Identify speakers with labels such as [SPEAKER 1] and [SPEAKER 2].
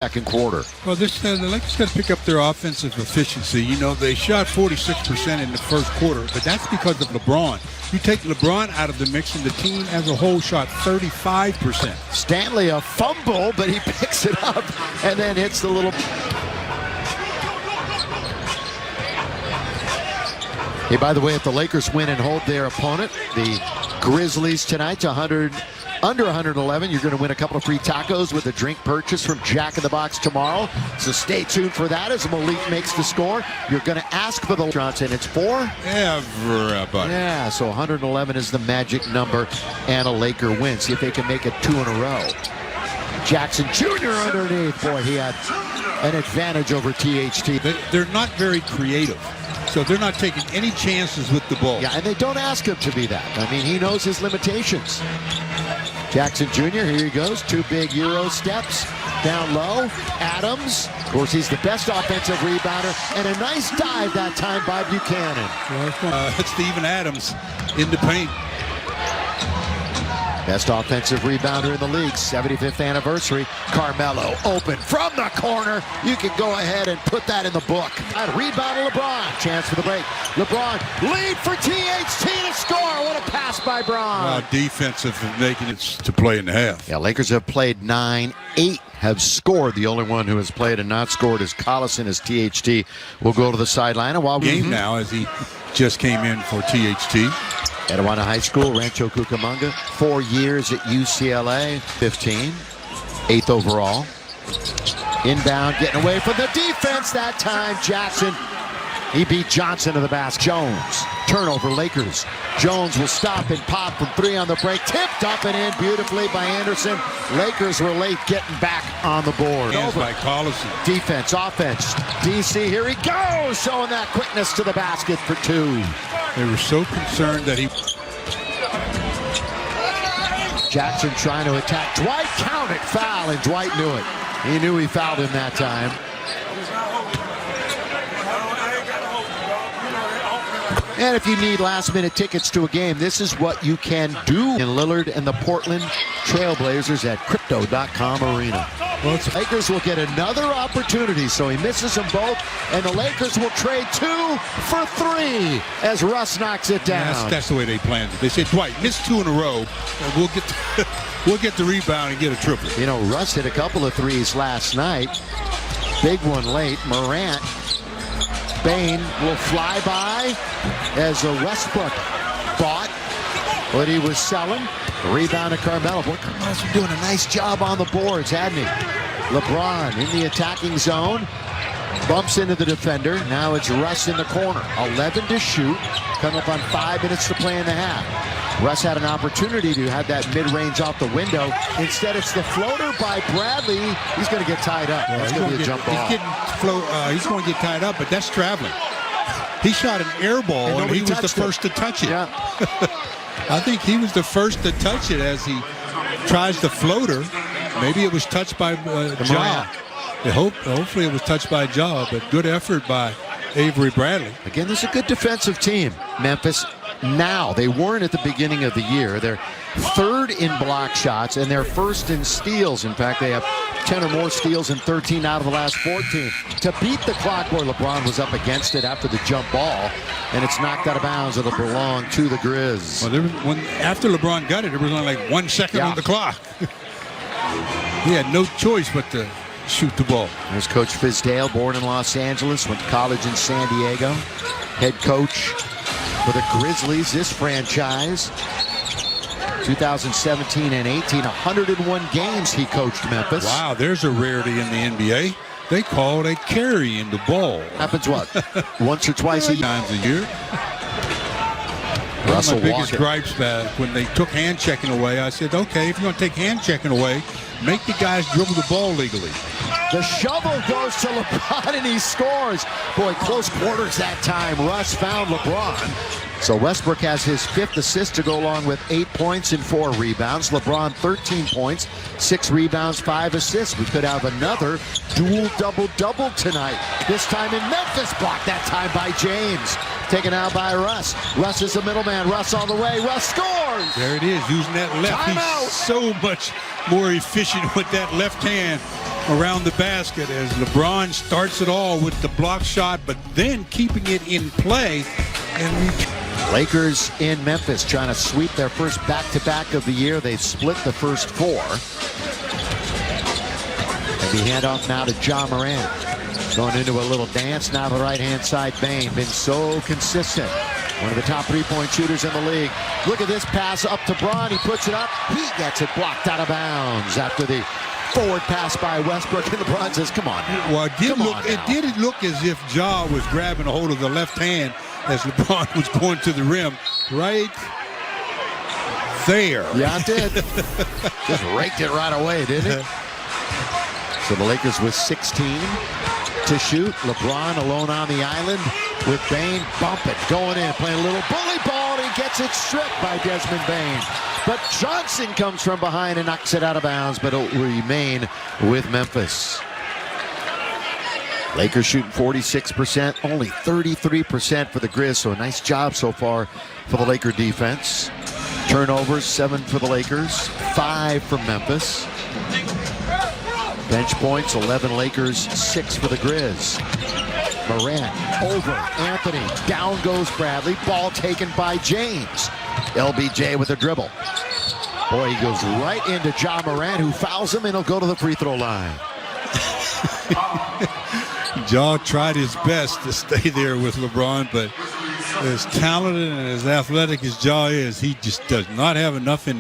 [SPEAKER 1] second quarter.
[SPEAKER 2] Well, the Lakers got to pick up their offensive efficiency. You know, they shot 46% in the first quarter, but that's because of LeBron. You take LeBron out of the mix, and the team as a whole shot 35%.
[SPEAKER 1] Stanley, a fumble, but he picks it up and then hits the little... Hey, by the way, if the Lakers win and hold their opponent, the Grizzlies tonight, to under 111, you're going to win a couple of free tacos with a drink purchase from Jack in the Box tomorrow. So stay tuned for that as Malik makes the score. You're going to ask for the Johnson. It's for
[SPEAKER 2] everybody.
[SPEAKER 1] Yeah, so 111 is the magic number, and a Laker win. See if they can make it 2 in a row. Jackson Jr. underneath. Boy, he had an advantage over THT.
[SPEAKER 2] They're not very creative, so they're not taking any chances with the ball.
[SPEAKER 1] Yeah, and they don't ask him to be that. I mean, he knows his limitations. Jackson Jr., here he goes. 2 big Euro steps. Down low. Adams. Of course, he's the best offensive rebounder. And a nice dive that time by Buchanan.
[SPEAKER 2] It's Steven Adams in the paint.
[SPEAKER 1] Best offensive rebounder in the league. 75th anniversary. Carmelo open from the corner. You can go ahead and put that in the book. Rebound to LeBron. Chance for the break. LeBron lead for THT to score. What a pass by Braun.
[SPEAKER 2] Defensive making it to play in the half.
[SPEAKER 1] Yeah, Lakers have played 9. 8 have scored. The only one who has played and not scored is Collison, as THT will go to the sideline. And while
[SPEAKER 2] game now, as he just came in for THT.
[SPEAKER 1] Etiwana High School, Rancho Cucamonga, 4 years at UCLA, 15, 8th overall. Inbound, getting away from the defense that time. Jackson, he beat Johnson to the basket. Jones, turnover, Lakers. Jones will stop and pop from 3 on the break. Tipped up and in beautifully by Anderson. Lakers were late getting back on the board.
[SPEAKER 2] Hands by Collison.
[SPEAKER 1] Defense, offense. DC, here he goes, showing that quickness to the basket for 2.
[SPEAKER 2] They were so concerned that he...
[SPEAKER 1] Jackson trying to attack. Dwight, count it, foul, and Dwight knew it. He knew he fouled him that time. And if you need last-minute tickets to a game, this is what you can do in Lillard and the Portland Trailblazers at Crypto.com Arena. Well, Lakers will get another opportunity, so he misses them both, and the Lakers will trade 2 for 3 as Russ knocks it down.
[SPEAKER 2] That's the way they planned it. They said, Dwight, miss 2 in a row, and we'll get the rebound and get a triple.
[SPEAKER 1] You know, Russ hit a couple of threes last night. Big one late. Morant. Bain will fly by as a Westbrook bought what he was selling. Rebound to Carmelo. Boy, Carmelo's been doing a nice job on the boards, hadn't he? LeBron in the attacking zone. Bumps into the defender. Now it's Russ in the corner. 11 to shoot. Coming up on 5 minutes to play in the half. Russ had an opportunity to have that mid-range off the window. Instead, it's the floater by Bradley. He's going to get tied up. That's going to be a jump ball.
[SPEAKER 2] He's going to get tied up, but that's traveling. He shot an air ball, and he was the first to touch it.
[SPEAKER 1] Yeah.
[SPEAKER 2] I think he was the first to touch it as he tries the floater. Maybe it was touched by Ja. Hopefully it was touched by Ja, but good effort by Avery Bradley.
[SPEAKER 1] Again, this is a good defensive team, Memphis. Now, they weren't at the beginning of the year. They're 3rd in block shots, and they're 1st in steals. In fact, they have 10 or more steals in 13 out of the last 14. To beat the clock, where LeBron was up against it after the jump ball, and it's knocked out of bounds. It'll belong to the Grizz.
[SPEAKER 2] Well, after LeBron got it, there was only like 1 second on the clock. He had no choice but to shoot the ball.
[SPEAKER 1] There's Coach Fizdale, born in Los Angeles, went to college in San Diego. Head coach for the Grizzlies, this franchise. 2017 and 18, 101 games he coached Memphis.
[SPEAKER 2] Wow, there's a rarity in the NBA. They call it a carry in the ball.
[SPEAKER 1] Happens what? Once or twice a year?
[SPEAKER 2] Times a year. One of my biggest gripes back when they took hand checking away, I said, okay, if you're going to take hand checking away, make the guys dribble the ball legally.
[SPEAKER 1] The shovel goes to LeBron and he scores. Boy, close quarters that time. Russ found LeBron. So Westbrook has his 5th assist to go along with 8 points and 4 rebounds. LeBron 13 points, 6 rebounds, 5 assists. We could have another dual double-double tonight. This time in Memphis, blocked that time by James. Taken out by Russ. Russ is the middleman. Russ all the way. Russ scores!
[SPEAKER 2] There it is, using that left.
[SPEAKER 1] Timeout.
[SPEAKER 2] He's so much more efficient with that left hand around the basket as LeBron starts it all with the block shot, but then keeping it in play. And
[SPEAKER 1] Lakers in Memphis trying to sweep their first back-to-back of the year. They've split the first 4. And the handoff now to Ja Morant. Going into a little dance. Now the right-hand side, Bane. Been so consistent. One of the top three-point shooters in the league. Look at this pass up to Braun. He puts it up. He gets it blocked out of bounds after the forward pass by Westbrook. And LeBron says, come on now.
[SPEAKER 2] Well, it did look as if Ja was grabbing a hold of the left hand as LeBron was going to the rim right there.
[SPEAKER 1] Yeah, it did. Just raked it right away, didn't it? So the Lakers with 16 to shoot. LeBron alone on the island with Bane. Bump it, going in, playing a little bully ball, and he gets it stripped by Desmond Bane. But Johnson comes from behind and knocks it out of bounds, but it'll remain with Memphis. Lakers shooting 46%, only 33% for the Grizz, so a nice job so far for the Laker defense. Turnovers, 7 for the Lakers, 5 for Memphis. Bench points, 11 Lakers, 6 for the Grizz. Morant over Anthony. Down goes Bradley. Ball taken by James. LBJ with a dribble. Boy, he goes right into Ja Morant, who fouls him, and he'll go to the free throw line.
[SPEAKER 2] Ja tried his best to stay there with LeBron, but as talented and as athletic as Ja is, he just does not have enough in